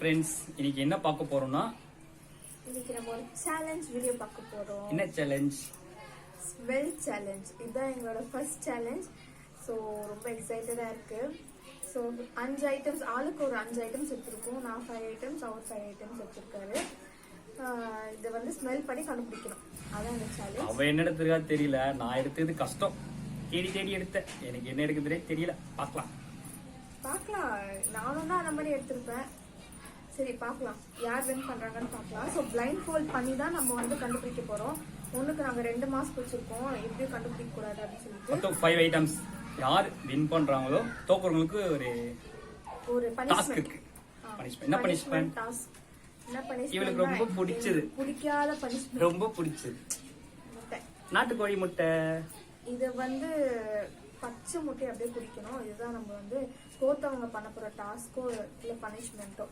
Friends, இன்னைக்கு என்ன பார்க்க போறோம்னா இன்னைக்கு நம்ம ஒரு சேலஞ்ச் வீடியோ பார்க்க போறோம். என்ன சேலஞ்ச்? Smell challenge. இதுதான் எங்களோட ஃபர்ஸ்ட் சேலஞ்ச். ஸோ ரொம்ப எக்ஸைட்டடா இருக்கு. ஸோ 5 ஐட்டம்ஸ், ஆளுக்கு ஒரு 5 ஐட்டம்ஸ் எடுத்திருக்கோம். நான் 5 ஐட்டம்ஸ், அவர் 5 ஐட்டம்ஸ் எடுத்திருக்காரு. இதை வந்து ஸ்மெல் பண்ணி கண்டுபிடிக்கணும். அதான் இந்த சேலஞ்ச். அவ என்ன எடுத்துருக்கா தெரியல, நான் எடுத்தது கஷ்டம். தேடி தேடி எடுத்தேன். எனக்கு என்ன எடுக்குதுனே தெரியல. பார்க்கலாம். நானும் தான் அந்த மாதிரி எடுத்திருப்பேன். சரி பார்க்கலாம் யார் வின் பண்றாங்கன்னு பார்க்கலாம். ஸோ பிளைண்ட் ஃபோல்ட் பண்ணி தான் நம்ம வந்து கண்டுபிடிக்க போறோம். ஒண்ணுக்கு நாங்க 2 மாஸ்க் வச்சிருக்கோம், எப்படியும் கண்டுபிடிக்க கூடாது அப்படின்னு சொல்லிட்டு. மொத்தம் 5 ஐட்டம்ஸ். யார் வின் பண்றாங்களோ தோக்குறவங்களுக்கு ஒரு டாஸ்க் இருக்கு. பனிஷ்மென்ட். என்ன பனிஷ்மென்ட்? டாஸ்க். என்ன பனிஷ்மென்ட்? இவளுக்கு ரொம்ப பிடிச்சது, பிடிக்காத பனிஷ்மென்ட். ரொம்ப பிடிச்சது நாட்டுக்கோழி முட்டை. இது வந்து பச்சை முட்டை அப்படியே குடிக்கணும். இதுதான் நம்ம வந்து தோத்தவங்க பண்ண போற டாஸ்கோ இல்ல பனிஷ்மெண்ட்டோ.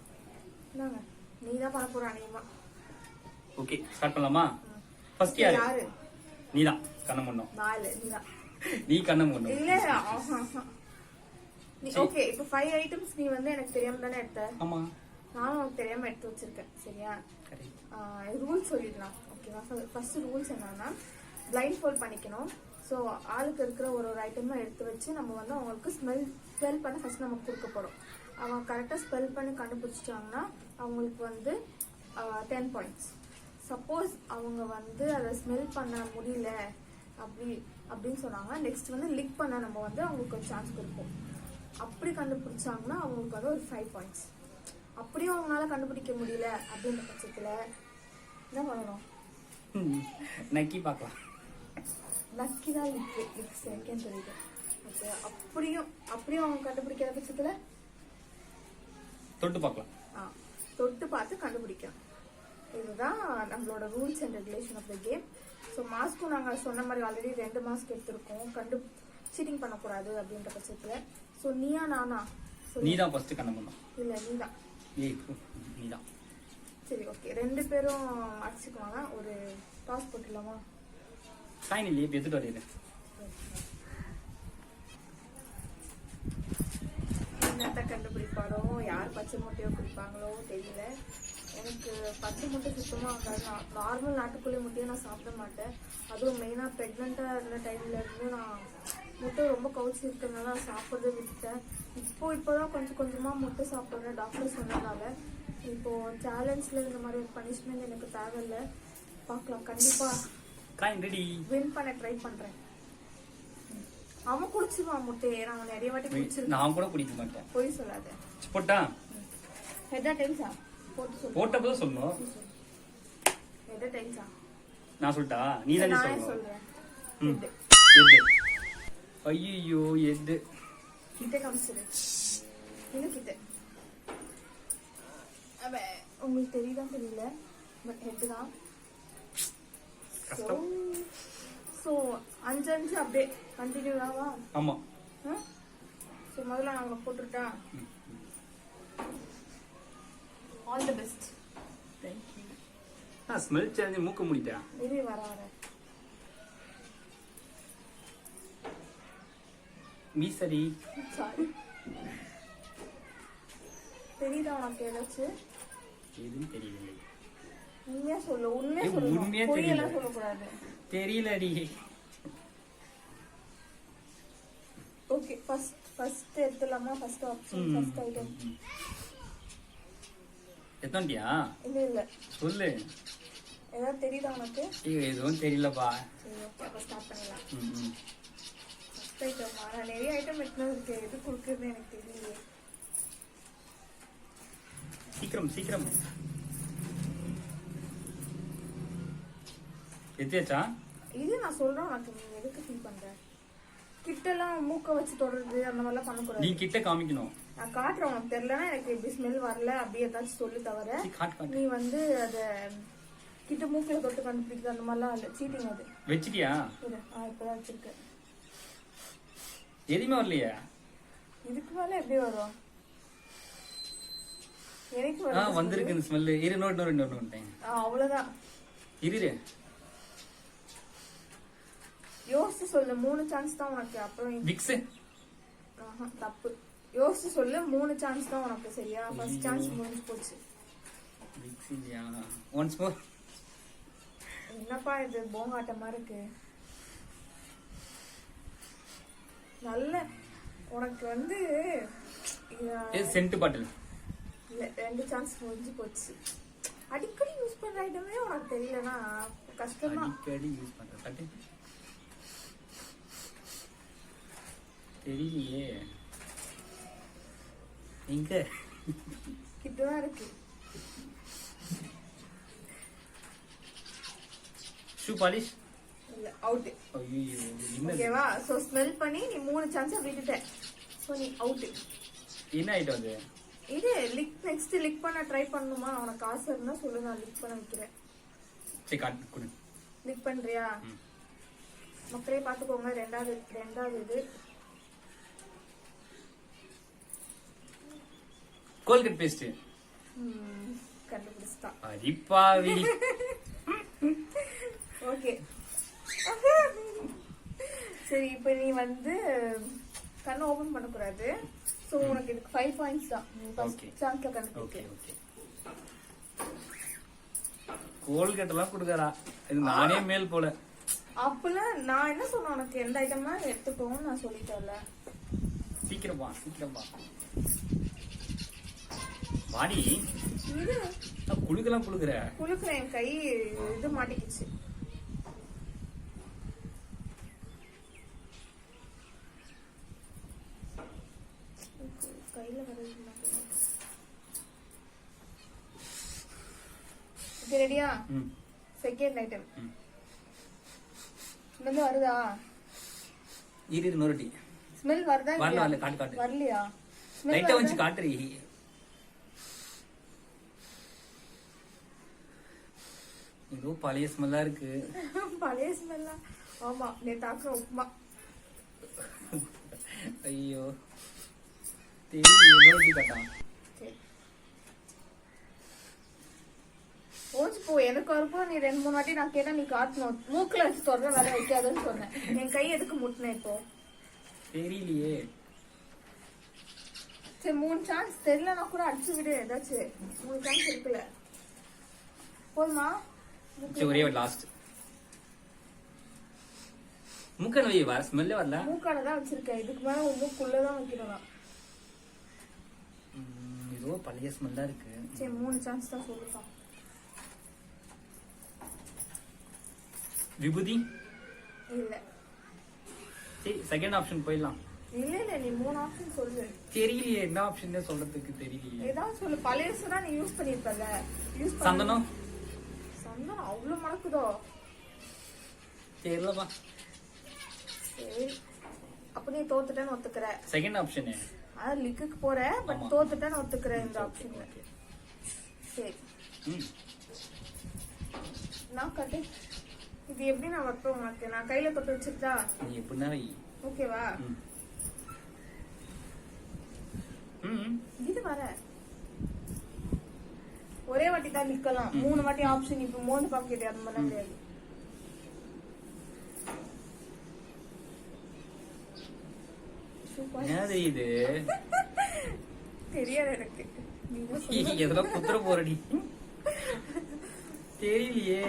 என்னங்க நீ தான் பண்ண போற அனிமா. ஓகே ஸ்டார்ட் பண்ணலாமா? ஃபர்ஸ்ட் யாரு? நீதான் கண்ணம் பண்ணணும். நீதான். நீ கண்ணம் பண்ணணும். இல்ல ஓகே. இப்போ 5 ஐட்டம்ஸ் நீ வந்து எனக்கு தெரியாம தானே எடுத்த. ஆமா, நானும் உனக்கு தெரியாம எடுத்து வச்சிருக்கேன். சரியா? ரூல்ஸ் சொல்லிடலாம். ஓகேவா? ஃபர்ஸ்ட் ரூல்ஸ் என்னன்னா பிளைண்ட் ஃபோல்ட் பண்ணிக்கணும். ஸோ ஆளுக்கு இருக்கிற ஒரு ஐட்டமா எடுத்து வச்சு நம்ம வந்து அவங்களுக்கு ஸ்மெல் பண்ண ஃபர்ஸ்ட் நம்ம கொடுக்க போறோம். அவங்க கரெக்டாக ஸ்பெல் பண்ணி கண்டுபிடிச்சிட்டாங்கன்னா அவங்களுக்கு வந்து 10 பாயிண்ட்ஸ். சப்போஸ் அவங்க வந்து அதை ஸ்மெல் பண்ண முடியல அப்படின்னு சொன்னாங்க, நெக்ஸ்ட் வந்து லிக் பண்ண நம்ம வந்து அவங்களுக்கு ஒரு சான்ஸ் கொடுப்போம். அப்படி கண்டுபிடிச்சாங்கன்னா அவங்களுக்கு வந்து ஒரு 5 பாயிண்ட்ஸ். அப்படியும் அவங்களால கண்டுபிடிக்க முடியல அப்படின்ற பட்சத்துல என்ன பண்ணணும்? நக்கி பார்க்கலாம். லக்கி தான் லிக் செகண்ட் தெரியுது. ஓகே, அப்படியும் அவங்க கண்டுபிடிக்காத பட்சத்துல தொட்டு பார்க்கலாம். தொட்டு பார்த்து கண்டுபிடிக்கலாம். இதுதான் நம்மளோட rules and regulation of the game. So மாஸ்க்கும் நாங்கள் சொன்ன மாதிரி ஆல்ரெடி 2 மாஸ்க் எடுத்திருக்கோம். சீட்டிங் பண்ணக்கூடாது அப்படின்ற பட்சத்துல. ஸோ நீயா நானா? நீதான் ஃபர்ஸ்ட் கண்ணம் பண்ணணும். இல்ல நீதான். நீதான். சரி ஓகே, 2 பேரும் அடிச்சுக்குவாங்க. ஒரு டாஸ் போட்டுடலாமா? சாயின் இல்லையே, எடுத்துட்டு வரீங்க. என்னத்த கண்டுபிடிப்பாரோ, யார் பச்சை முட்டையோ குடிப்பாங்களோ தெரியல. எனக்கு பச்சை முட்டை சுத்தமா ஆகாது. நார்மல் நாட்டுக்கோழி முட்டையை நான் சாப்பிட மாட்டேன். அதுவும் மெயினா பிரெக்னெண்டா இருந்த டைம்ல இருந்து நான் முட்டை ரொம்ப கவுச்சி இருக்கிறதுனால நான் சாப்பிட்றத விட்டுட்டேன். இப்போதான் கொஞ்சம் கொஞ்சமா முட்டை சாப்பிட்றேன் டாக்டர் சொன்னதால. இப்போ சேலஞ்ச்ல இந்த மாதிரி ஒரு பனிஷ்மெண்ட் எனக்கு தேவையில்லை. பார்க்கலாம். கண்டிப்பா வின் பண்ண ட்ரை பண்றேன். அவன் குடிச்சிருவான் முட்டையை. நான் நிறைய வாட்டி குடிச்சிருக்கேன். நான் கூட குடிக்க மாட்டேன். போய் சொல்லாத. போட்டா ஹெட்டா டைல்ஸா போட்டு சொல்லு. போட்டப்போ சொல்லணும். ஹெட்டா டைல்ஸா நான் சொல்லிட்டா? நீ தானே சொல்றேன். எது? ஐயோ எது? கிட்ட காமிச்சிரு. இன்னும் கிட்ட. அபே உங்களுக்கு தெரியுதா தெரியல, பட் ஹெட் தான். சோ 5 அப்படியே கண்டினியூவா. ஆமா. சோ முதல்ல நாங்க போட்டுட்டா. All the best. Thank you. Smell change மூக்க முடிட்டா. இது வர மீசரி. சாரி. தெரியுதா உனக்கு ஏதாச்சும்? எதுவும் தெரியவில்லை. உண்மையா சொல்லு. உண்மையா தெரியல. சொல்லக்கூடாது. தெரியலடி. ஓகே, ஃபர்ஸ்ட் எடுத்துலாமா? First option, first item. எத்தனையா? இல்ல சொல்லு. ஏதாவது தெரியுதா உனக்கு? எதுவும் தெரியலப்பா. சரி ஓகே, அப்ப ஸ்டார்ட் பண்ணலாம். First item. நான் நிறைய ஐட்டம் எடுத்துனது இருக்கு. எது குடுக்குறது எனக்கு தெரியல. சீக்கிரம் எத்தியாச்சா? இது நான் சொல்றேன் உனக்கு. நீ எதுக்கு ஃபீல் பண்ற? கிட்டலாம் மூக்க வச்சு தொடர்றது அந்த மாதிரிலாம் பண்ணக்கூடாது. நீ கிட்ட காமிக்கணும். நான் காட்டுறேன். உனக்கு தெரியலன்னா எனக்கு எப்படி ஸ்மெல் வரல அப்படி ஏதாச்சும் சொல்லி தவிர நீ வந்து அத கிட்ட மூக்குல தொட்டு கண்டுபிடிக்கிறது அந்த மாதிரிலாம் இல்ல. சீட்டிங் அது. வச்சிட்டியா? இப்பதான் வச்சிருக்கேன். எதுவுமே வரலையா? இதுக்கு மேல எப்படி வரும்? எனக்கு வந்திருக்கு இந்த ஸ்மெல். இரு இன்னொரு அவ்வளவுதான். இரு யோசிச்சு சொல்லு. 3 சான்ஸ் தான் உனக்கு. அப்புறம் விக்ஸ். தப்பு. யோசிச்சு சொல்லு. 3 சான்ஸ் தான் உனக்கு, சரியா? ஃபர்ஸ்ட் சான்ஸ் முடிஞ்சு போச்சு. விக்ஸியா ஒன்ஸ் மோர். என்னப்பா இது போங்காட்டமா இருக்கு. நல்ல உனக்கு வந்து சென்ட் பாட்டில். இல்ல, 2 சான்ஸ் முடிஞ்சு போச்சு. அடிக்கடி யூஸ் பண்ற ஐட்டமே உனக்கு தெரியலனா கஷ்டமா. அடிக்கடி யூஸ் பண்ற பாட்டு தெரியலையே. எங்க கிட்டதான் இருக்கு. Shoe polish. இல்ல, அவுட். ஐயோ ஓகேவா? சோ ஸ்மெல் பண்ணி நீ 3 சான்ஸ் விட்டுட்ட. சோ நீ அவுட். என்ன ஐட்டம் அது? இது லிக். நெக்ஸ்ட் லிக் பண்ண ட்ரை பண்ணுமா? உனக்கு ஆசை இருந்தா சொல்லு, நான் லிக் பண்ண வைக்கிறேன். சரி காட்டு கொடு. லிக் பண்றியா? மக்களே பாத்துக்கோங்க. ரெண்டாவது இது கோல்கேட் பேஸ்ட். கண்டுபிடிச்சா. அடிப்பாவி. ஓகே சரி, இப்போ நீ வந்து கண்ணை ஓபன் பண்ண கூடாது. சோ உனக்கு இதுக்கு 5 பாயிண்ட்ஸ் தான். ஃபர்ஸ்ட் சான்ஸ்ல கண்டுபிடிக்க. ஓகே கோல்கேட் எல்லாம் கொடுக்கறா. இது நானே மேல் போல. அப்பலாம் நான் என்ன சொன்னேன் உனக்கு? எந்த ஐட்டம்னா எடுத்துக்கோன்னு நான் சொல்லிட்டேன்ல. சீக்கிரம் வா. வாடி. இது குளுக்குற. என் கை இது மாட்டிக்கிச்சு. கையில வருது. ரெடியா? Second item. ஸ்மெல் வருதா? இரு நொரட்டி. ஸ்மெல் வருதா? வரல காட்டு. வரலையா? லைட்டா வந்து காட்டுறீ. ஏதோ பழைய ஸ்மெல்லா இருக்கு. பழைய ஸ்மெல்லா? ஆமா, நேத்தாக்குற உப்புமா. ஐயோ தெரியல. ஓச்சு போ. எனக்கு வரப்போ நீ 2-3 வாட்டி நான் கேட்டா நீ காட்டணும். மூக்குல வச்சு தொடர வேலை வைக்காதுன்னு சொன்னேன். என் கை எதுக்கு முட்டினேன் இப்போ? தெரியலையே. சரி 3 சான்ஸ் தெரியலன்னா கூட அடிச்சு விடு. ஏதாச்சும் 3 சான்ஸ் இருக்குல்ல, போதுமா? ஒரே லாஸ்ட். மூக்கன் வை. வர ஸ்மெல்லே வரல. மூக்கான தான் வச்சிருக்கேன். இதுக்கு மேல மூக்குள்ளதான் வைக்கணும். ஏதோ பழைய ஸ்மெல்லா இருக்கு. சரி 3 சான்ஸ் தான் சொல்லுப்பா. விபூதி இல்ல. சரி செகண்ட் ஆப்ஷன் போயிடலாம். இல்ல நீ 3 ஆப்ஷன் சொல்லு. தெரியலையே என்ன ஆப்ஷன் சொல்றதுக்கு தெரியலையே. ஏதாவது சொல்லு. பழையசுனா நீ யூஸ் பண்ணிருப்பல. சந்தனம். சந்தனம் அவ்வளவு மணக்குதோ? தெரியலப்பா. சரி, அப்ப நீ தோத்துட்டேன்னு ஒத்துக்கிற. செகண்ட் ஆப்ஷன் அதான் லிக்குக்கு போற, பட் தோத்துட்டேன்னு ஒத்துக்கிற இந்த ஆப்ஷன்ல. சரி நான் கட்டு. இது எப்படி நான் வைப்பேன் உனக்கு? நான் கையில தொட்டு வச்சிருந்தா நீ எப்படின்னா ஓகேவா? இது வர ஒரே வாட்டி தான் நிக்கலாம். 3 வாட்டி ஆப்ஷன். இப்ப 3 பாக்கெட் அது பண்ண முடியாது. தெரியுது. தெரியாது எனக்கு. எதனா குத்துற போறடி. தெரியலையே.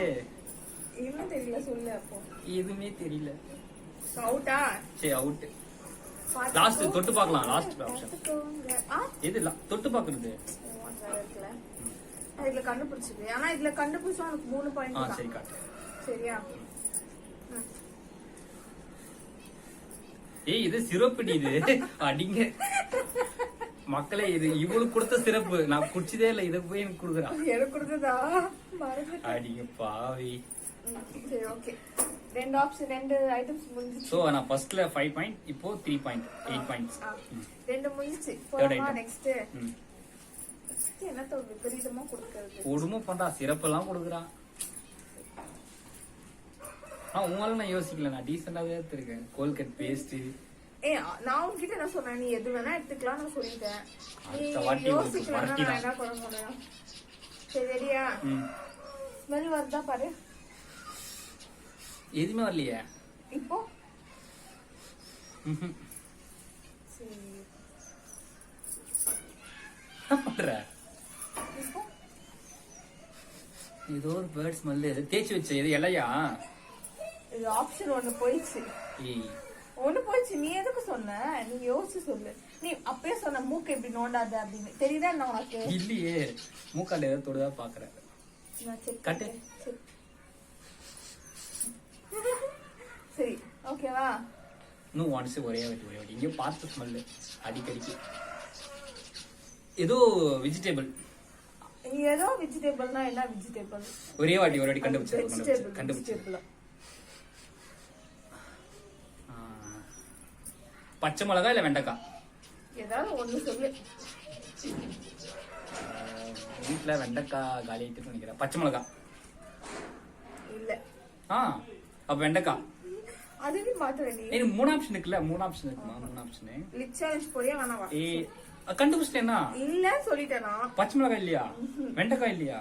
என்ன தெரியல சொல்லு. அப்போ எதுவுமே தெரியல. அவுட்டா? சரி அவுட். லாஸ்ட் தொட்டு பார்க்கலாம். லாஸ்ட் ஆப்ஷன் எது? தொட்டு பார்க்கிறது. இதுல கண்டுபிடிச்சது. ஆனா இதுல கண்டுபிடிச்சா உனக்கு 3 பாயிண்ட் தான். சரி காட்டு. சரியா? ஏய் இது சிறப்பு. இது அடிங்க மக்களே. இது இவளுக்கு கொடுத்த சிறப்பு. நான் குடிச்சதே இல்ல. இத போய் எனக்கு குடுக்குறான். எனக்கு கொடுத்ததா? அடிங்க பாவி. சரி ஓகே. 2 ஆப்ஷன் 2 ஐட்டம்ஸ் முடிஞ்சிச்சு. சோ நான் ஃபர்ஸ்ட்ல 5 பாயிண்ட், இப்போ 3 பாயிண்ட், 8 பாயிண்ட்ஸ். 2 முடிஞ்சிச்சு. போலாமா நெக்ஸ்ட்? நெக்ஸ்ட் என்னத்த விபரீதமா கொடுக்கிறது? கொடும பண்றா. சிறப்பு எல்லாம் கொடுக்குறான். உங்களால நான் யோசிக்கல. நான் டீசெண்டாவே எடுத்திருக்கேன். Colgate paste. நான் உன்கிட்ட என்ன சொன்னேன்? நீ எது வேணா எடுத்துக்கலாம் நான் சொல்லிட்டேன். நீ யோசிக்கலாம். நான் என்ன பண்ண முடியும்? சரி ரெடியா? ஸ்மெல் வருதா பாரு. எதுவுமே வரலையே இப்போ. என்ன பண்ற? ஏதோ ஒரு பேர்ட் ஸ்மெல். தேய்ச்சி வச்ச இது இலையா? இது ஆப்ஷன் ஒண்ணு போயிடுச்சு. ஒண்ணு போயிடுச்சு. நீ எதுக்கு சொன்ன? நீ யோசிச்சு சொல்லு. நீ அப்பயே சொன்ன மூக்கு எப்படி நோண்டாத அப்படின்னு. தெரியுதா என்ன உனக்கு? இல்லையே, மூக்கால ஏதோ தொடுதா பாக்குறேன். கட்டு. சரி ஓகேவா? இன்னும் ஒன்ஸ் ஒரே வாட்டி இங்க பார்த்து ஸ்மெல் அடிக்கடிக்கு. ஏதோ வெஜிடபிள். ஏதோ வெஜிடபிள்னா என்ன வெஜிடபிள்? ஒரே வாட்டி கண்டுபிடிச்சு. பச்சை மிளகா இல்ல வெண்டைக்காய்? ஏதாவது ஒண்ணு சொல்லு. வீட்டுல வெண்டைக்காய் காலி ஆயிட்டு நினைக்கிறேன். பச்சை மிளகா இல்ல. அப்ப வெண்டைக்காய். அதுவே மாத்த வேண்டிய. மூணு ஆப்ஷன் இருக்குல்ல? மூணு ஆப்ஷன் இருக்குமா? மூணு ஆப்ஷன். லிப் சேலஞ்ச் போறியா வேணாவா? கண்டுபிடிச்சிட்டேனா? இல்ல சொல்லிட்டேனா? பச்சை மிளகாய் இல்லையா? வெண்டைக்காய் இல்லையா?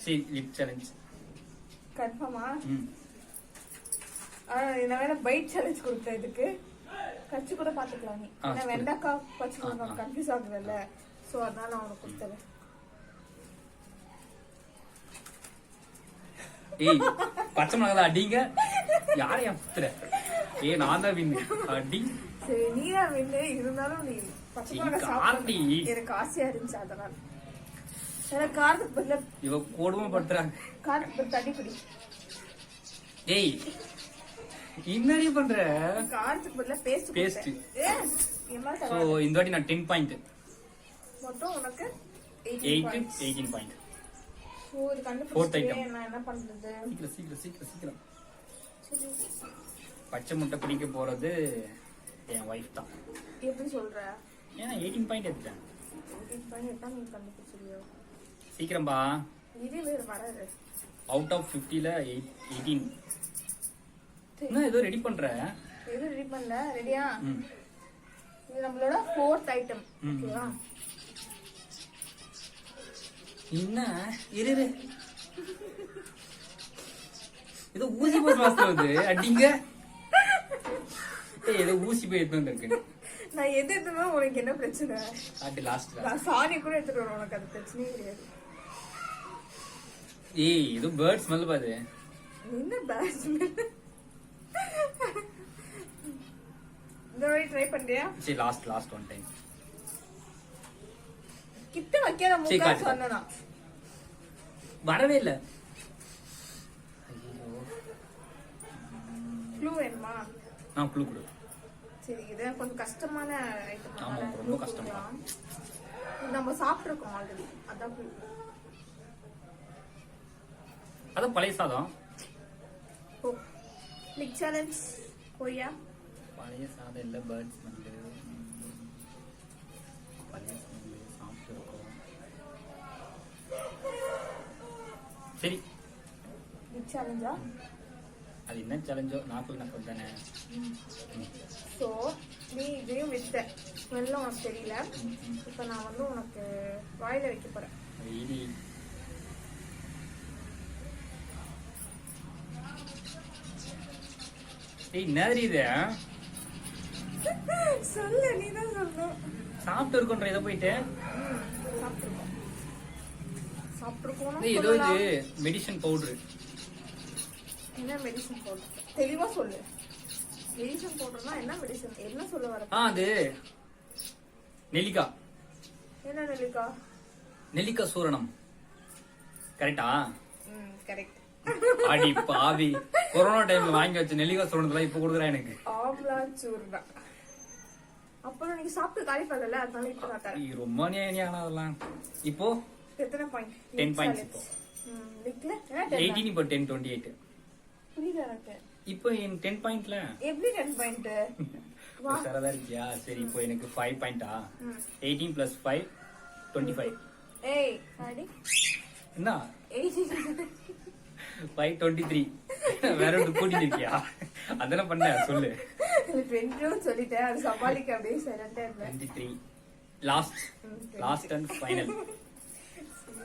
சரி லிப் சேலஞ்ச் கன்ஃபார்மா? நான் வேணா பைட் சேலஞ்ச் கொடுத்தேன் இதுக்கு. கட்சி கூட பாத்துக்கலாம் நீ. ஏன்னா வெண்டைக்காய் பச்சை மிளகாய் கன்ஃபியூஸ் ஆகுதுல்ல, சோ அதனால நான் உனக்கு கொடுத்தேன். ஏய் பச்சை மிளகாய் அடிங்க. யாரையா புத்துற? நான் தான் வின்னு. அடி. சரி நீதான் வின்னு. இருந்தாலும் நீ பச்சை மிளகாய் சாப்பிடி. எனக்கு ஆசையா இருந்துச்சு அதனால. எனக்கு காரத்துக்கு பதிலா இவ கொடுமை பண்றாங்க. காரத்துக்கு தண்ணி குடி. ஏய் என்னடி பண்ற? காரத்துக்கு பதிலா பேஸ்ட். சோ இந்த வாட்டி நான் 10 பாயிண்ட். மொத்தம் உனக்கு 18 பாயிண்ட். சோ இது கண்டுபிடிச்சே நான் என்ன பண்றது? சீக்கிரம். பச்சை முட்டை பிடிக்க போறது என் வைஃப் தான். எப்படி சொல்ற? ஏன்னா 18 பாயிண்ட் எடுத்தேன். 18 பாயிண்ட் எடுத்தா நீ கண்டுபிடிச்சிருவியோ? சீக்கிரம்பா. இது வேற வராது. அவுட் ஆஃப் 50ல 18. என்ன ஏதோ ரெடி பண்ற? எது ரெடி பண்ணல? ரெடியா? இது நம்மளோட 4th ஐட்டம். ஓகேவா? என்ன இரு ஏதோ ஊசி போய் மாஸ்டர் அடிங்க. ஏதோ ஊசி போய் எடுத்து வந்திருக்கு. நான் எது எடுத்தா உனக்கு என்ன பிரச்சனை? அது லாஸ்ட் நான் சாணி கூட எடுத்துட்டு வரேன். உனக்கு அது பிரச்சனையே கிடையாது. ஏய் ஏதோ பேர்ட் ஸ்மெல் பாரு. என்ன பேர்ட் ஸ்மெல்? இந்த வாட்டி ட்ரை பண்றியா? சரி லாஸ்ட் ஒன் டைம். கிட்ட வைக்காத மூக்கா சொன்னனா. வரவே இல்ல. க்ளூ வேணுமா? க்ளூ கொடு. சரி இது கொஞ்சம் கஷ்டமான ஐட்டம். ஆமா ரொம்ப கஷ்டமா. நம்ம சாப்பிட்டுருக்கோம் ஆல்ரெடி. அதான் க்ளூ. அதான் பழைய சாதம். லிப் சேலஞ்ச் போறியா? பழைய சாதம் இல்ல பேர்ட் ஸ்மெல். பழைய ஸ்மெல் சாப்பிட்டுருக்கோம். சரி லிப் சேலஞ்சா? அது என்ன சேலஞ்சோ? நாக்குள் தானே. சோ நீ இதையும் விட்ட ஸ்மெல்லும் உனக்கு தெரியல. இப்ப நான் வந்து உனக்கு வாயில வைக்க போறேன். என்னது இது? சொல்லு, நீதான் சொல்லணும். சாப்பிட்டு இருக்கோன்ற இதை போயிட்டு சாப்பிட்டுருக்கோம். ஏதோ இது மெடிசன் பவுடர். என்ன மெடிசன் பவுடர்? தெளிவா சொல்லு. மெடிசன் பவுடர்னா என்ன மெடிசன்? என்ன சொல்ல வர? அது நெல்லிக்காய். என்ன நெல்லிக்காய்? நெல்லிக்காய் சூரணம். கரெக்டா? கரெக்ட். அடி பாவி, கொரோனா டைம்ல வாங்கி வச்ச நெல்லிக்காய் சூரணத்துல இப்ப கொடுக்குறா எனக்கு. ஆம்லா சூர்ணா. அப்புறம் நீங்க சாப்பிட்டு காலி பண்ணல, அதனால இப்ப நான் தரேன். ரொம்ப ஞானியான அதெல்லாம். இப்போ எத்தனை பாயிண்ட்? 10 பாயிண்ட்ஸ். இப்போ நிக்கல 18. இப்போ 10 28. புரியல எனக்கு. இப்போ என் 10 பாயிண்ட்ல எப்படி 10 பாயிண்ட்? சரதா இருக்கியா? சரி இப்போ எனக்கு 5 பாயிண்டா? 18 + 5 25. ஏய் அடி என்ன 523. வேற ஒரு கூட்டி இருக்கியா? அதெல்லாம் பண்ண சொல்லு. 22 சொல்லிட்டேன். அது சமாளிக்க அப்படியே சைலண்டா இருந்தேன். 23 லாஸ்ட் அண்ட் ஃபைனல்.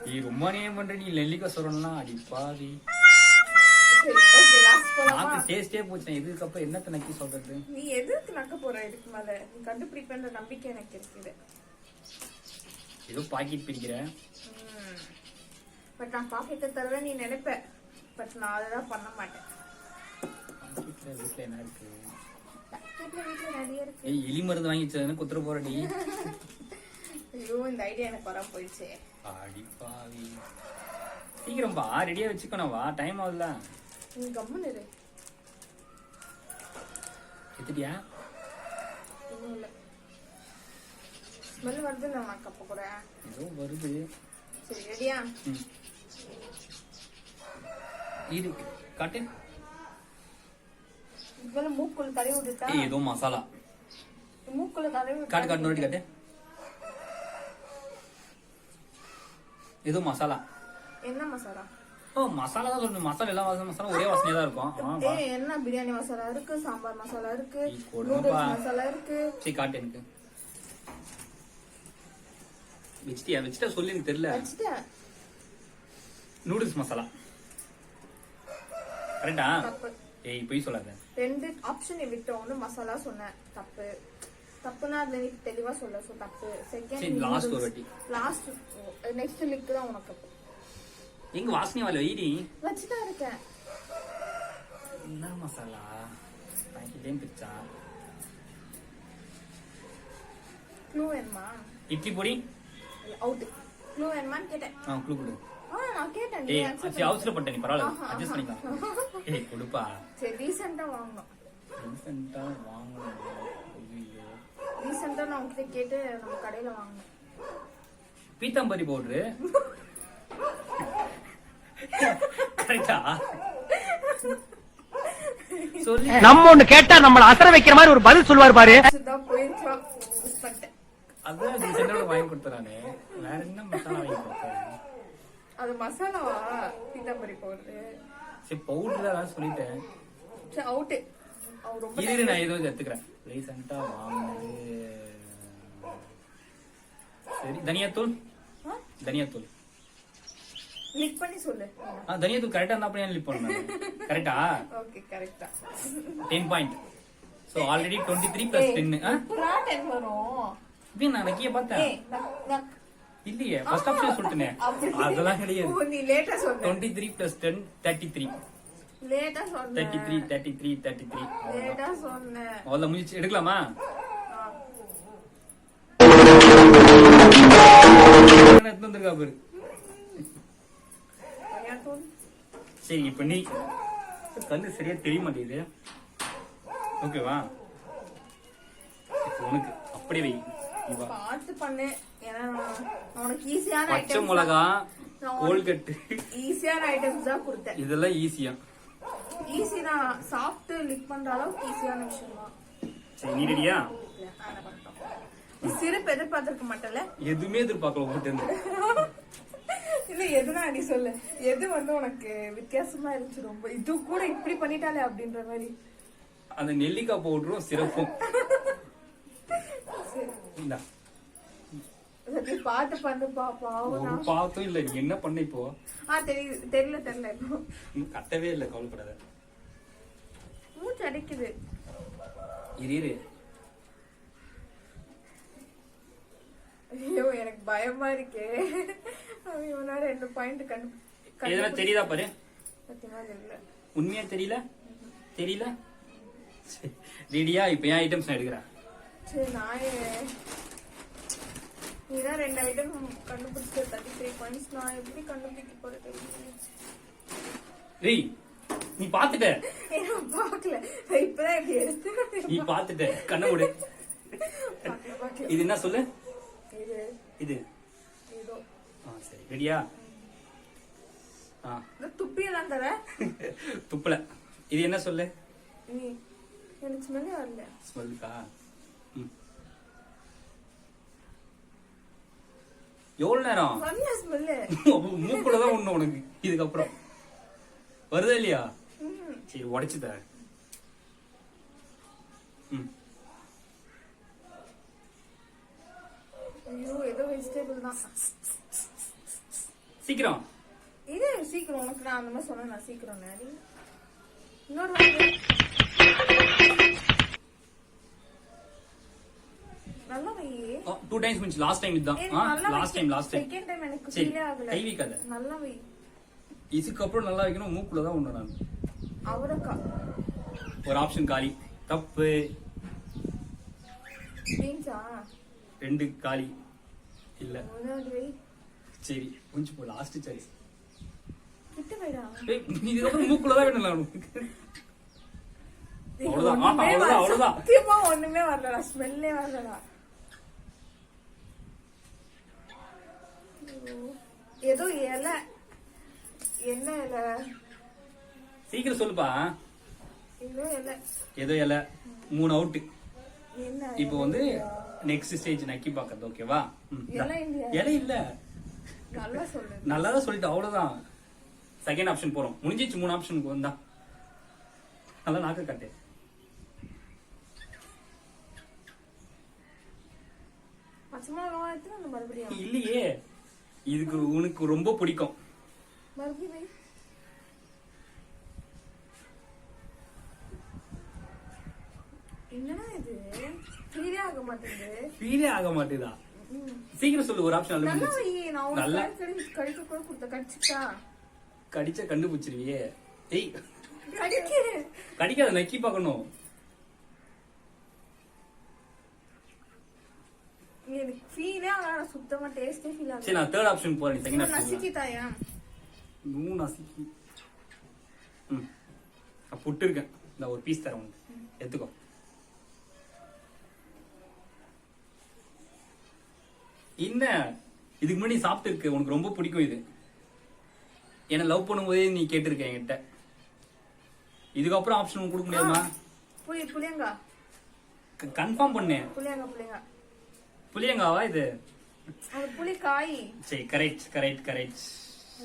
நீ ரொம்ப நேம் பண்ற. நீ நெல்லிக்காய் சொல்லணும்னா அடி பாவி. சரி ஓகே லாஸ்ட் போலாமா? நாக்கு டேஸ்டே போச்சு. இதுக்கப்புறம் என்னத்த நக்கி சொல்றது? நீ எதுக்கு நக்க போற? இதுக்கு மேல நீ கண்டுபிடிப்பேன்ற நம்பிக்கை எனக்கு இருக்குது. ஏதோ பாக்கெட் பிரிக்கிறேன். பட் நான் பாக்கெட்டை தருவேன் நீ நினைப்ப. பட் நான் அதெல்லாம் பண்ண மாட்டேன். வீட்டுல என்ன இருக்கு? வீட்டுல நிறைய இருக்கு. ஏய், எலி மருந்து வாங்கி வச்சதுன்னு குத்துற போறடி. ஐயோ இந்த ஐடியா எனக்கு வர போயிடுச்சு. அடிப்பாவி. சீக்கிரம் பா, ரெடியா வச்சுக்கணும். வா, டைம் ஆகுதுல. நீ கம்முன்னு இரு. எத்திட்டியா? இன்னும் இல்ல. ஸ்மெல் வருது நான் கப்ப கூட. ஏதோ வருது. சரி ரெடியா? இது காட்டு. இதுல மூக்குள்ள தடவி விட்டுட்டா. ஏய், ஏதோ மசாலா. மூக்குள்ள தடவி விட்டு காட்டு காட்டு நோடி காட்டு. ஏதோ மசாலா. என்ன மசாலா? ஓ, மசாலா தான் சொல்லணும். மசாலா எல்லா மசாலா ஒரே வாசனையா தான் இருக்கும். ஏய் என்ன பிரியாணி மசாலா இருக்கு, சாம்பார் மசாலா இருக்கு, நீ கொடுப்பா. நூடுல்ஸ் மசாலா இருக்கு. சரி காட்டு எனக்கு. வச்சிட்டா சொல்லி எனக்கு தெரியல. வச்சிட்டேன். நூடுல்ஸ் மசாலா கரெக்டா? தப்பு. ஏய், போய் சொல்லாத. ரெண்டு ஆப்ஷன் விட்டு ஒண்ணு மசாலா சொன்னேன். தப்பு. தப்புனா அதுல நீ தெளிவா சொல்ல. சோ தப்பு. சரி, செகண்ட் லாஸ்ட் ஒரு வாட்டி. லாஸ்ட் நெக்ஸ்ட் லிக் தான் உனக்கு. எங்க வாசனை வால வைடி. வச்சுதான் இருக்கேன். என்ன மசாலா? பாக்கெட்லயும் பிச்சா. க்ளூ வேணுமா? இட்லி பொடி. அவுட். க்ளூ வேணுமான்னு கேட்டேன். க்ளூ கொடு. நான் கேட்டேன். நீ ஏய், answer சரி அவசரப்பட்ட நீ பரவாயில்ல. ஆஹா, அட்ஜஸ்ட் பண்ணிக்கலாம். ஏய், கொடுப்பா. சரி ரீசெண்டா வாங்கணும். ரீசெண்டா வாங்கணும். ஐயோ. ரீசெண்டா நான் உன்கிட்ட கேட்டு நம்ம கடையில வாங்கணும். பீத்தாம்பரி பவுடரு. கரெக்டா? சொல்லி நம்ம ஒண்ணு கேட்டா நம்மள அசர வைக்கிற மாதிரி ஒரு பதில் சொல்லுவார் பாரு. சுதான் போயிருக்கலாம். மிஸ் பண்ணிட்டேன். அதான் ரீசெண்டா வாங்கி கொடுத்துறானே. வேற என்ன மசாலா வாங்கி கொடுத்தாரு? அது மசாலாவா? பீத்தாம்பரி பவுடரு. சரி, பவுடர் தான் சொல்லிட்டேன். சரி அவுட். அவ ரொம்ப இரு, நான் ஏதோ எடுத்துக்கிறேன். ரீசெண்டா வாங்கினது. சரி, தனியாத்தூள். தனியாத்தூள். லிக் பண்ணி சொல்லு. தனியாத்தூள் கரெக்டா இருந்தா அப்படியே லிப் பண்ணேன். கரெக்டா? ஓகே கரெக்ட்டா. 10 பாயிண்ட். So already 23 plus 10. புரா 10 வரும். இது நான் நக்கிய பார்த்தேன். ஏய் நக் இல்லையே, ஃபர்ஸ்ட் ஆப்ஷன் சொல்லிட்டேனே. அதெல்லாம் கிடையாது. ஓ நீ லேட்டா சொன்ன. 23 plus 10 33. லேட்டா சொன்ன. 33. லேட்டா சொன்ன. அவ்வளவு முடிச்சு எடுக்கலாமா? எடுத்து வந்திருக்கா பாரு. தனியாத்தூள். சரி, இப்ப நீ கண்ணு சரியா தெரிய மாட்டேங்குது. ஓகேவா? உனக்கு அப்படியே வை. பார்த்து பண்ணு. ஏன்னா உனக்கு ஈஸியான பச்சை ஐட்டம்ஸ். மிளகா, கோல்கட்டு, ஈஸியான ஐட்டம்ஸ் தான் கொடுத்தேன். இதெல்லாம் ஈஸியா. ஈஸி தான். சாப்பிட்டு லிக் பண்ற அளவுக்கு ஈஸியான விஷயம் தான். சரி, நீ ரெடியா? நீ சிறப்பு எதிர்பார்த்திருக்க மாட்டல. எதுவுமே எதிர்பார்க்கல உங்ககிட்ட இருந்து. இல்ல எதுனா நீ சொல்லு. எது வந்து உனக்கு வித்தியாசமா இருந்துச்சு ரொம்ப? இது கூட இப்படி பண்ணிட்டாலே அப்படின்ற மாதிரி. அந்த நெல்லிக்காய் பவுடரும் சிறப்பும். இந்தா. சரி பாத்து பண்ணு பாப்பா. ஒரு பாத்தும் இல்ல. நீ என்ன பண்ண இப்போ? தெரியல இப்போ. கட்டவே இல்ல, கவலைப்படாத. மூச்சு அடைக்குது. இரு. ஐயோ எனக்கு பயமா இருக்கே. அவன் 2 பாயிண்ட் எதனா தெரியுதா பாரு. சத்தியமா தெரியல. உண்மையா தெரியல. ரெடியா? இப்ப என் ஐட்டம்ஸ் நான் எடுக்கிறேன். சரி நாயே நீதான் 2 ஐட்டம் கண்டுபிடிச்ச 33 பாயிண்ட்ஸ். நான் எப்படி கண்டுபிடிக்க போறேன் தெரியல. ரேய், நீ பாத்துட்ட. நான் பாக்கல. இப்பதான் இப்படி எடுத்து நீ பாத்துட்ட. கண்ண மூடு. இது என்ன சொல்லு? இது ஏதோ. சரி, ரெடியா? துப்பியெல்லாம் தர. துப்பல. இது என்ன சொல்லு? நீ எனக்கு ஸ்மெல்லே வரல. ஸ்மெல்லுக்கா? எவ்வளவு நேரம்? வரல ஸ்மெல்லு. மூக்குலதான் ஒண்ணு உனக்கு. இதுக்கப்புறம் வருதா இல்லையா? சரி, உடைச்சு தர. ஐயோ ஏதோ வெஜிடபிள் தான். சீக்கிரம். இது சீக்கிரம். உனக்கு நான் அந்த மாதிரி சொன்னேன். நான் சீக்கிரம் நேரி. இன்னொரு வாட்டி நல்லா வை. 2 டைம்ஸ் மீன்ஸ் லாஸ்ட் டைம் இதுதான். லாஸ்ட் டைம் செகண்ட் டைம் எனக்கு சரி ஃபீல் ஆகல. கை வைக்காத. நல்லா வை. இதுக்கப்புறம் நல்லா வைக்கணும். மூக்குல தான் ஒண்ணு நான். அவரக்காய். ஒரு ஆப்ஷன் காலி. தப்பு. பீன்ஸா? 2 காலி. இல்ல. முன்னாடி வை. சரி கொஞ்சம் போ லாஸ்ட் சாய்ஸ். கிட்ட வைடா. இதுக்கப்புறம் மூக்குல தான் வேணும் நான். அவ்வளவுதான். அவ்வளவுதான். சத்தியமா ஒண்ணுமே வரலடா. ஸ்மெல்லே வரலடா. ஏதோ இலை. என்ன இலை? சீக்கிரம் சொல்லுப்பா. ஏதோ இலை 3 அவுட். என்ன? இப்போ வந்து நெக்ஸ்ட் ஸ்டேஜ் நக்கி பாக்கிறது. ஓகேவா? இலை இல்ல. நல்லா சொல்லு. நல்லாதான் சொல்லிட்டு அவ்வளவுதான். செகண்ட் ஆப்ஷன் போறோம். முடிஞ்சிச்சு. 3 ஆப்ஷனுக்கு வந்தா நல்லா நாக்க காட்டு. இல்லையே. இதுக்கு உனக்கு ரொம்ப பிடிக்கும். என்னன்னா இது ஃபீலே ஆக மாட்டேங்குது. ஃபீலே ஆக மாட்டேதா? சீக்கிரம் சொல்லு. ஒரு ஆப்ஷன் நல்லா கடிக்க கூட கொடுத்த கடிச்சுட்டா கடிச்சா கண்டுபிடிச்சிருவியே. ஏய் கடிக்கிறேன். கடிக்காத. நக்கி பார்க்கணும். எனக்கு ஃபீலே ஆகல. சுத்தமா டேஸ்டே ஃபீல் ஆகல. சரி நான் தேர்ட் ஆப்ஷன் போறேன். செகண்ட் ஆப்ஷன் நசிக்கி தாயா. நசிக்கி. புட்டு இருக்கேன். நான் ஒரு பீஸ் தரேன் உனக்கு. எடுத்துக்கோ. என்ன இதுக்கு முன்னாடி சாப்பிட்டு இருக்கு. உனக்கு ரொம்ப பிடிக்கும் இது. என்ன லவ் பண்ணும்போதே நீ கேட்டிருக்க என்கிட்ட. இதுக்கப்புறம் ஆப்ஷன் கொடுக்க முடியாதுமா? புளியங்கா. கன்ஃபார்ம் பண்ணேன். புளியங்காவா இது? அது புளிக்காய். சரி கரெக்ட்.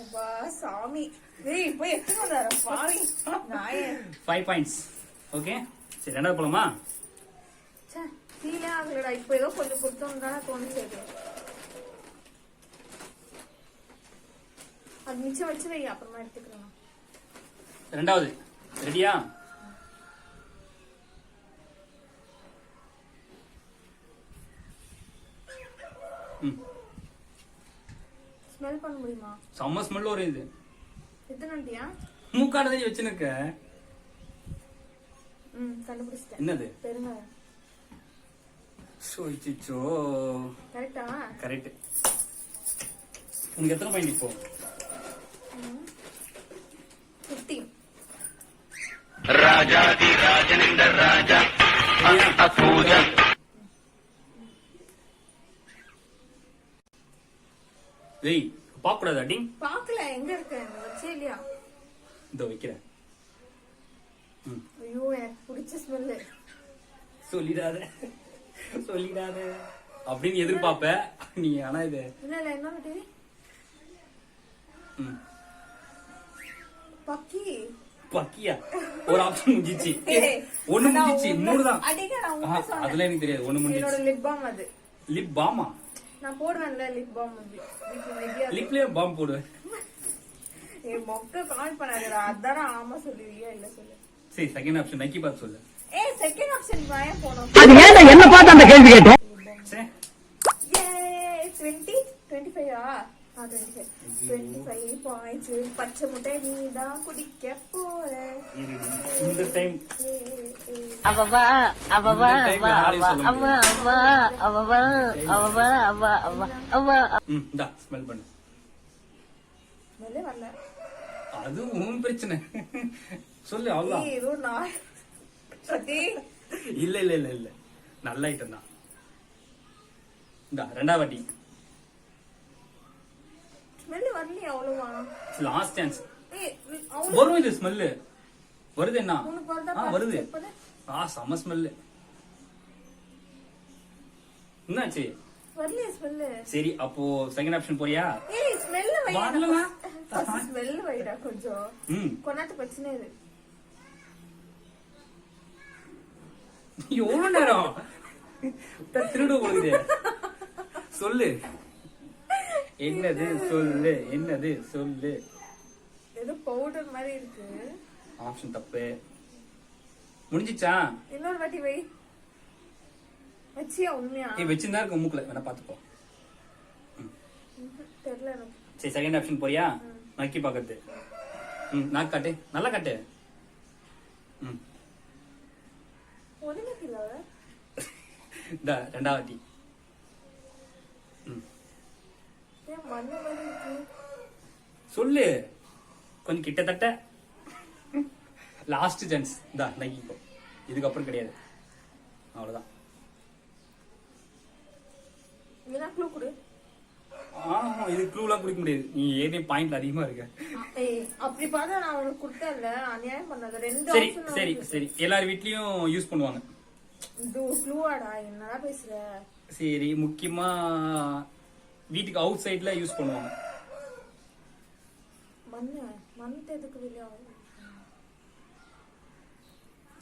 அப்பா சாமி. டேய் போய் எத்தனை வர பாவி நாயே. 5 பாயிண்ட்ஸ். ஓகே சரி ரெண்டாவது போலாமா? ச்சே ஃபீலே ஆகலடா. இப்போ ஏதோ கொஞ்சம் கொடுத்தோம்னா தோணுச்சு. அது மிச்சம் வச்சு வை. அப்புறமா எடுத்துக்கிறேன். ரெண்டாவது ரெடியா? ஸ்மெல் பண்ண முடியுமா? செம்ம ஸ்மெல் வரும் இது. எத்தனைட்டியா? மூக்கானதை வச்சுனுக்க. கண்டுபிடிச்சிட்டேன். என்னது? பெருங்காயம். சோய்ச்சிச்சோ. கரெக்ட்டா? கரெக்ட். உனக்கு எத்தனை பாயிண்ட் இப்போ? 15. ராஜாதி ராஜனிந்த ராஜா அசூஜா. டேய் பாக்க கூடாது. அடி பாக்கல. எங்க இருக்க? வச்சே இல்லையா? இதோ வைக்கிறேன். ஐயோ எனக்கு பிடிச்ச ஸ்மெல். சொல்லிடாத அப்படின்னு எதிர்பார்ப்ப நீ. ஆனா இது இல்ல என்ன விட்டு பக்கியா? ஒரு ஆப்ஷன் முடிஞ்சிச்சு. ஒண்ணு முடிஞ்சிச்சு. 3 தான். அதெல்லாம் எனக்கு தெரியாது. ஒண்ணு முடிஞ்சிச்சு. Lip balm. அது லிப் பாமா? நான் போடுவேன்ல லிப் பாம். லிப்லயே பாம் போடுவேன். ஏய் மொக்க கால் பண்ணாதடா. அதான ஆமா சொல்லுவியா இல்ல சொல்லு. சரி செகண்ட் ஆப்ஷன் நக்கி பார்த்து சொல்லு. ஏய் செகண்ட் ஆப்ஷன் வாயா போணும். அது ஏன்டா என்ன பார்த்து அந்த கேள்வி கேட்ட? சரி ஏ 20 25 25 பாயிண்ட்ஸ். பச்சை முட்டை நீ தான் குடிக்க போற. இந்த டைம் அவவா டா ஸ்மெல் பண்ணு. ஸ்மெல்லே வரல. அது உன் பிரச்சனை. சொல்லு அவ்வளவுதான். ஏய் ஏதோ நான் சத்தி. இல்ல நல்ல ஐட்டம் தான். இந்த ரெண்டாவது வாட்டி ஸ்மெல் வரலையே அவ்வளவா. Last chance. ஏய் வரும் இது ஸ்மெல். வருது என்ன? உனக்கு வரதா? வருது. செம்ம ஸ்மெல். என்னாச்சு? வரலையே ஸ்மெல். சரி அப்போ செகண்ட் ஆப்ஷன் போறியா? ஏய் ஸ்மெல் வைடா. வரலமா? ஸ்மெல் வைடா கொஞ்சம். கொன்னாட்டு பிரச்சனை இது. எவ்வளவு நேரம் திருடு போகுது. சொல்லு என்னது? சொல்லு. ஏதோ பவுடர் மாதிரி இருக்கு. ஆப்ஷன் தப்பு. முடிஞ்சிச்சா? இன்னொரு வாட்டி வை. வச்சியா உண்மையா? வச்சிருந்தா இருக்க மூக்குல வேணா பாத்துக்கோ. தெரியல எனக்கு. சரி செகண்ட் ஆப்ஷன் போறியா? நக்கி பாக்குறது. நாக்கு காட்டு, நல்லா காட்டு. ஒண்ணுமே இல்ல. இந்த ரெண்டாவது ஏன் மண்ணு மாதிரி இருக்கு? சொல்லு கொஞ்சம் கிட்டத்தட்ட. Last chance. இந்த நக்கிப்போ, இதுக்கப்புறம் கிடையாது. அவ்வளவுதான். நீனா க்ளூ கொடு. இது க்ளூலாம் குடிக்க முடியாது. நீ ஏற்கனவே பாயிண்ட்ல அதிகமா இருக்க. அப்படி பார்த்தா நான் உனக்கு கொடுத்தேன்ல, அநியாயம் பண்ணாத. ரெண்டு சரி ஆப்ஷன் சரி சரி, எல்லார் வீட்லயும் யூஸ் பண்ணுவாங்க. இது க்ளூவாடா, என்னடா பேசுற? சரி, முக்கியமா வீட்டுக்கு அவுட் சைட்ல யூஸ் பண்ணுவாங்க. மண்ணு எதுக்கு வெளியே?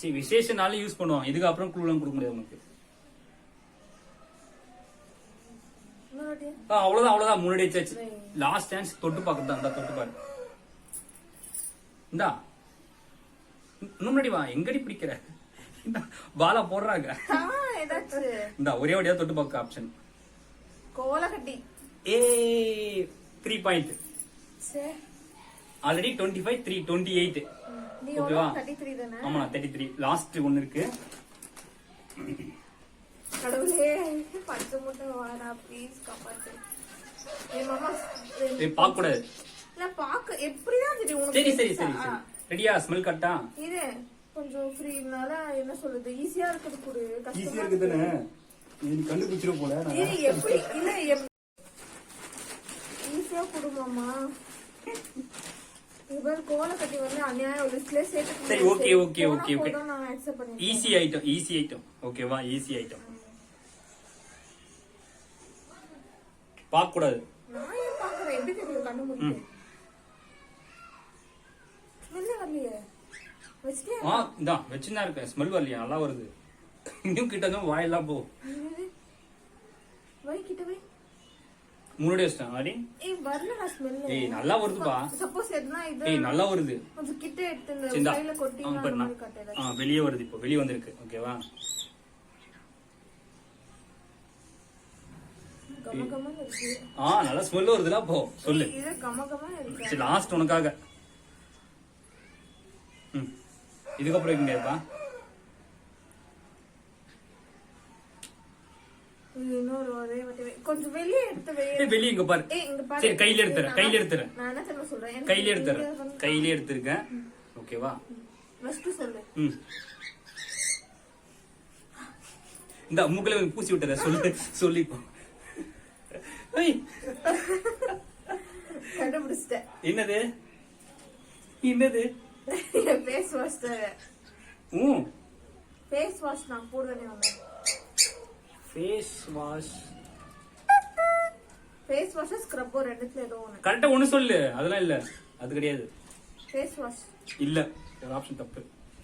சரி, விசேஷ நாள் யூஸ் பண்ணுவாங்க. இதுக்கு அப்புறம் க்ளூலாம் கொடுக்க முடியாது உனக்கு. அவ்வளவுதான் அவ்வளவுதான், முன்னாடி வச்சாச்சு. Last chance. தொட்டு பாக்குறது தான். தொட்டு பாரு. இந்தா முன்னாடி வா. எங்கடி பிடிக்கிற? பாலா போடுறாங்க. இந்த ஒரே வழியா தொட்டு பார்க்க ஆப்ஷன். கோலகட்டி. 3 பாயிண்ட். ஆல்ரெடி 25, 3, 28. ஓகேவா? 33 தானே? ஆமா 33. லாஸ்ட் ஒன்னு இருக்கு. கடவுளே, பச்சை முட்டை வாடா ப்ளீஸ் காப்பாத்து. மாமா பாக்க கூடாது. இல்ல பாக்க எப்படிதான் தெரியும் உனக்கு? சரி சரி சரி சரி. ரெடியா? ஸ்மெல் கட்டா? இது கொஞ்சம் ஃப்ரீனால என்ன சொல்றது, ஈஸியா இருக்குது குடு. ஈஸியா இருக்குதானே? நீ கண்டுபிடிச்சிர போல. இது எப்படி இல்ல ஈஸியா குடு மாமா. இவர் கோலக்கட்டி வந்து அநியாயம் லிஸ்ட்ல சேர்த்து. சரி ஓகே ஓகே ஓகே ஓகே. நான் அக்செப்ட் பண்ணிட்டேன். Easy item, easy item. ஓகேவா? Easy item. பாக்க கூடாது. நான் ஏன் பாக்குறேன்? எப்படி தெரியும்? கண்ணு மூடி. ஸ்மெல் வரலையே. வச்சிட்டியா? இந்தா வச்சுதான் இருக்கேன். ஸ்மெல் வரலையா? நல்லா வருது. இன்னும் கிட்ட தான் வாயெல்லாம் போ. வை கிட்ட வை. முன்னாடி வச்சிட்டேன். அடி வரலடா ஸ்மெல். நல்லா வருதுப்பா. சப்போஸ் எதுனா இது நல்லா வருது. கொஞ்சம் கிட்ட எடுத்து இந்த சிந்தா. கையில கொட்டினா வெளியே வருது. இப்போ வெளியே வந்திருக்கு. ஓகேவா? கமகமன்னு இருக்கு. நல்லா ஸ்மெல் வருதுல. போ சொல்லு. இது கமகமன்னு இருக்கு. சரி, லாஸ்ட் உனக்காக. இதுக்கப்புறம் இருக்க முடியாதுப்பா. இன்னொரு ஒரே வாட்டி வை. கொஞ்சம் வெளியே எடுத்து வை. வெளியே இங்க பாரு. இங்க பாரு. சரி, கையில எடுத்துறேன். கையில எடுத்துறேன். நான் என்ன தெரியுமா சொல்றேன்? கையில எடுத்துறேன். கையில எடுத்துருக்கேன். ஓகேவா? ஃபர்ஸ்ட் சொல்லு. இந்த மூக்கல வந்து பூசி விட்டுற. சொல்லு சொல்லிப்போ. கண்டுபிடிச்சிட்டேன். என்னது என்னது? Face wash. ஃபேஸ் வாஷ் நான் போடுவேனே. Face wash. ஃபேஸ் வாஷ் ஸ்க்ரப்போ ரெண்டுத்துல ஏதோ ஒன்னு. கரெக்ட்டா ஒன்னு சொல்லு. அதெல்லாம் இல்ல. அது கிடையாது. ஃபேஸ் வாஷ் இல்ல. ஒரு ஆப்ஷன் தப்பு.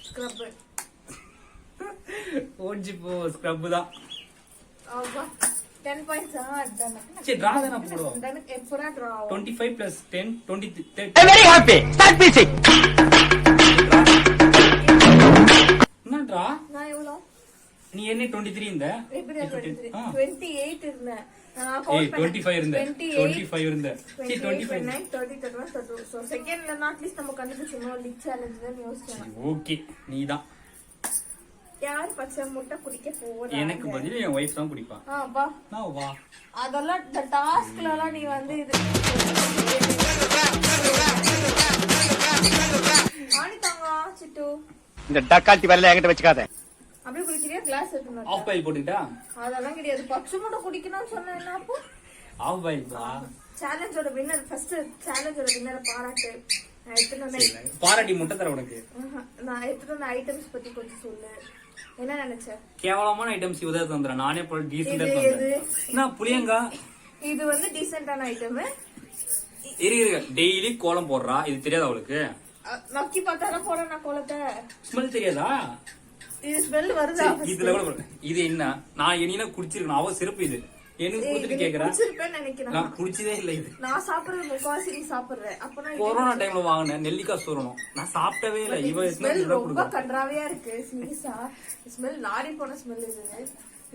ஸ்க்ரப். ஓஞ்சி போ. ஸ்க்ரப் தான். ஆவா 10 points. சரி, டிரா தான போடுவோம். எப்பரா draw? 25 plus 10 23. very happy start music. என்ன டிரா? நான் எவ்வளவு? நீ என்ன 23 இந்த? எப்படி 23? 28 இருந்தேன். நான் 25 இருந்த. 25 இருந்த. சரி 25. 9 30 31 32. சோ செகண்ட்ல அட்லீஸ்ட் நம்ம கண்டுபிடிச்சோம். லிக் சேலஞ்ச் தான் யோசிச்சேன். ஓகே, நீதான். யார் பச்சை முட்டை குடிக்க போறா? எனக்கு பதில் என் வைஃப் தான் குடிப்பா. வா. நான் வா. அதெல்லாம் இந்த டாஸ்க்ல எல்லாம் நீ வந்து இது ஆனி தாங்க சிட்டு. இந்த டக்காத்தி வரல என்கிட்ட வச்சுக்காத. அப்படியே குடிக்கிறியா? கிளாஸ் எடுத்துட்டு ஆஃப் பாயில் போட்டுட்டா? அதெல்லாம் கிடையாது. பச்சை முட்டை குடிக்கணும்னு சொன்னா என்ன அப்போ? ஆஃப் பாயில் வா. சேலஞ்சோட வின்னர் ஃபர்ஸ்ட் சேலஞ்சோட வின்னரை பாராட்டு. நான் எடுத்துட்டு பாராட்டி முட்டை தர உனக்கு. நான் எடுத்துட்டு ஐட்டம்ஸ் பத்தி கொஞ்சம் சொல்லு. என்ன நினைச்ச? கேவலமான ஐட்டம்ஸ் உதவி தந்துறேன். நானே போல டீசெண்டா தந்துறேன். நான் புளியங்கா. இது வந்து டீசென்டான ஐட்டம். இருக்கு. டெய்லி கோலம் போடுறா. இது தெரியாதா அவளுக்கு? நக்கி பார்த்தாலும் போட நான் கோலத்தை. ஸ்மெல் தெரியாதா? இது ஸ்மெல் வருதா? இதுல கூட இது என்ன? நான் என்ன குடிச்சிருக்கணும். அவ சிறப்பு இது. எனக்கு கொடுத்துட்டு கேக்குறேன். குடிச்சிருப்பேன்னு நினைக்கிறேன். நான் குடிச்சதே இல்ல இது. நான் சாப்பிடுறது முக்காவாசி நீ சாப்பிடுறேன். அப்பனா கொரோனா டைம்ல வாங்கினேன் நெல்லிக்காய் சூரணும். நான் சாப்பிட்டவே இல்ல. இவ ஸ்மெல் ரொம்ப கன்றாவியா இருக்கு. சீரியஸா ஸ்மெல் நாரி போன ஸ்மெல் இது.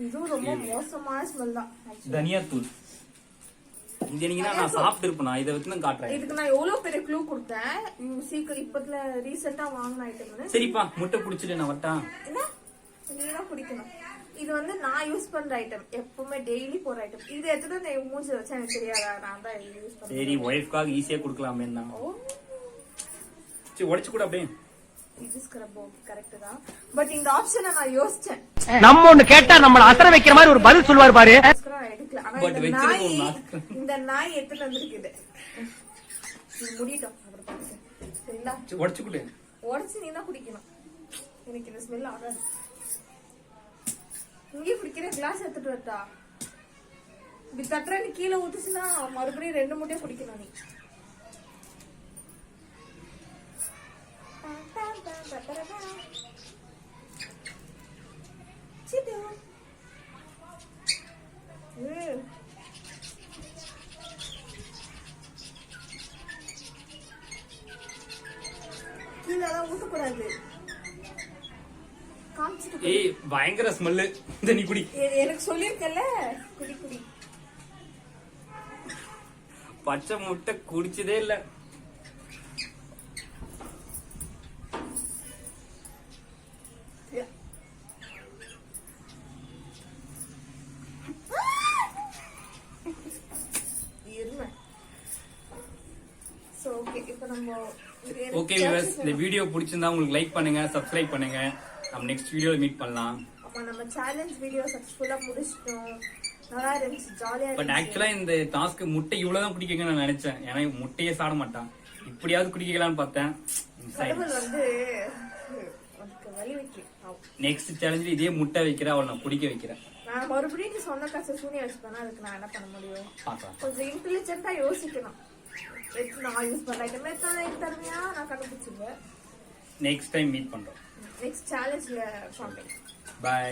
இதுவும் ரொம்ப மோசமான ஸ்மெல் தான். தனியா தூள் இது என்னங்கன்னா நான் சாப்பிட்டு இருப்பேன். இதை வச்சு தான் காட்டுறேன். இதுக்கு நான் எவ்வளவு பெரிய க்ளூ கொடுத்தேன். சீக்கிரம் இப்பத்துல ரீசெண்டா வாங்கின ஐட்டம். சரிப்பா முட்டை குடிச்சிட்டு நான் வட்டா என்ன நீதான் குடிக்கணும். இது வந்து நான் யூஸ் பண்ற ஐட்டம். எப்பவுமே டெய்லி போற ஐட்டம். இது எத்தனை மூஞ்சி வச்சா எனக்கு தெரியாதா? நான் தான் யூஸ் பண்றேன். சரி ஒய்ஃப்காக ஈஸியா குடுக்கலாமே தான். சரி உடைச்சு கூட அப்படியே. இது ஸ்க்ரப் கரெக்ட் தான். பட் இந்த ஆப்ஷனை நான் யோசிச்சேன். நம்ம ஒண்ணு கேட்டா நம்மள அசர வைக்கிற மாதிரி ஒரு பதில் சொல்லுவாரு பாரு. எடுக்கல. ஆனா பட் இந்த நாய் எத்தனை வந்திருக்குது. முடிட்டோம் அப்புறம் பாருங்க. சரிங்களா? உடைச்சு கூட உடைச்சு நீ தான் குடிக்கணும். எனக்கு இந்த ஸ்மெல் ஆகாது. இங்கே குடிக்கிற கிளாஸ் எடுத்துட்டு வரட்டா? இப்படி தட்டுற நீ கீழே ஊத்துச்சுன்னா மறுபடியும் 2 மூட்டையை குடிக்கணும் நீ. கீழதான் ஊத்தக்கூடாது. ஏய் பயங்கர ஸ்மெல்லு. இந்த நீ குடி. எனக்கு சொல்லிருக்கல குடி குடி. பச்சை முட்டை குடிச்சதே இல்ல. ஓகே வியூவர்ஸ், இந்த வீடியோ பிடிச்சிருந்தா உங்களுக்கு லைக் பண்ணுங்க, சப்ஸ்கிரைப் பண்ணுங்க. நம்ம நெக்ஸ்ட் வீடியோல மீட் பண்ணலாம். நம்ம சேலஞ்ச் வீடியோ சக்சஸ்ஃபுல்லா முடிச்சிட்டோம். நல்லா இருந்துச்சு, ஜாலியா இருந்துச்சு. பட் ஆக்சுவலா இந்த டாஸ்க் முட்டை இவ்வளவுதான் குடிக்கணும்னு நான் நினைச்சேன். ஏன்னா முட்டையே சாப்பிட மாட்டான். இப்படியாவது குடிக்கலாம்னு பார்த்தேன். கடவுள் வந்து வலி வைக்கும். நெக்ஸ்ட் சேலஞ்சில் இதே முட்டை வைக்கிறேன், அவளை நான் குடிக்க வைக்கிறேன். நான் மறுபடியும் நீ சொன்ன காசை சூனியா வச்சுப்பேனா? அதுக்கு நான் என்ன பண்ண முடியும்? பார்க்கலாம். கொஞ்சம் இன்டெலிஜென்ட்டா யோசிக்கணும். நான் யூஸ் பண்ண ஐட்டமே தருமையா நான் கண்டுபிடிச்சிருவேன். நெக்ஸ்ட் டைம் மீட் பண்றோம். நெக்ஸ்ட் சேலஞ்ச்ல கான்டாக்ட். பை.